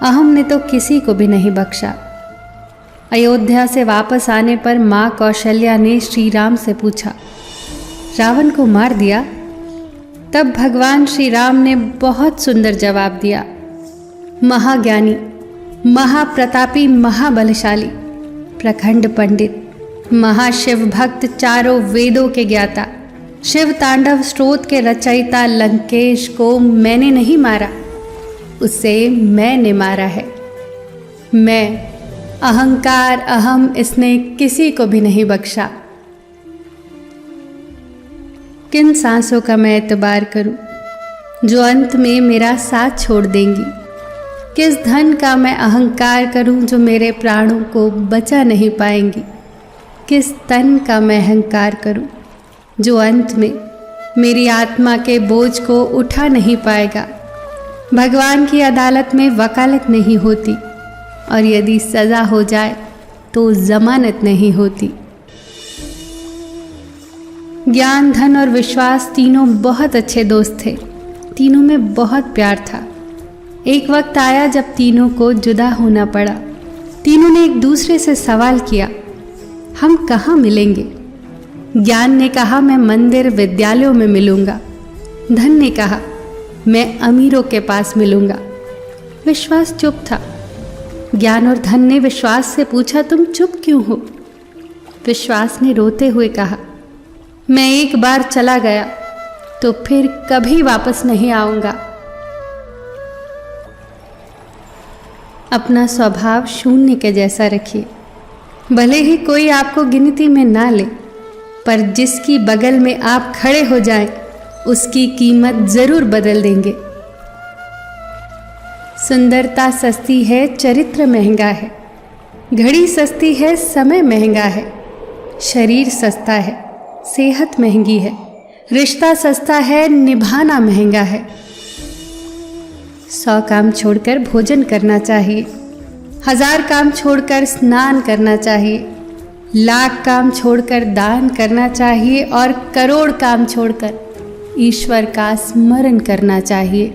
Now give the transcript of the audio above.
अहम ने तो किसी को भी नहीं बख्शा। अयोध्या से वापस आने पर माँ कौशल्या ने श्री राम से पूछा, रावण को मार दिया? तब भगवान श्री राम ने बहुत सुंदर जवाब दिया, महाज्ञानी, महाप्रतापी, महाबलशाली, प्रखंड पंडित, महाशिव भक्त, चारों वेदों के ज्ञाता, शिव तांडव स्त्रोत के रचयिता लंकेश को मैंने नहीं मारा, उसे मैंने मारा है। मैं, अहंकार, अहम, इसने किसी को भी नहीं बख्शा। किन सांसों का मैं एतबार करूं जो अंत में मेरा साथ छोड़ देंगी? किस धन का मैं अहंकार करूं जो मेरे प्राणों को बचा नहीं पाएंगी? किस तन का मैं अहंकार करूं जो अंत में मेरी आत्मा के बोझ को उठा नहीं पाएगा? भगवान की अदालत में वकालत नहीं होती, और यदि सजा हो जाए तो जमानत नहीं होती। ज्ञान, धन और विश्वास तीनों बहुत अच्छे दोस्त थे। तीनों में बहुत प्यार था। एक वक्त आया जब तीनों को जुदा होना पड़ा। तीनों ने एक दूसरे से सवाल किया, हम कहाँ मिलेंगे? ज्ञान ने कहा, मैं मंदिर विद्यालयों में मिलूंगा। धन ने कहा, मैं अमीरों के पास मिलूंगा। विश्वास चुप था। ज्ञान और धन ने विश्वास से पूछा, तुम चुप क्यों हो? विश्वास ने रोते हुए कहा, मैं एक बार चला गया तो फिर कभी वापस नहीं आऊंगा। अपना स्वभाव शून्य के जैसा रखिए। भले ही कोई आपको गिनती में ना ले, पर जिसकी बगल में आप खड़े हो जाएं, उसकी कीमत जरूर बदल देंगे। सुंदरता सस्ती है, चरित्र महंगा है। घड़ी सस्ती है, समय महंगा है। शरीर सस्ता है, सेहत महंगी है। रिश्ता सस्ता है, निभाना महंगा है। 100 काम छोड़कर भोजन करना चाहिए, 1000 काम छोड़कर स्नान करना चाहिए, 1,00,000 काम छोड़कर दान करना चाहिए, और करोड़ काम छोड़कर ईश्वर का स्मरण करना चाहिए।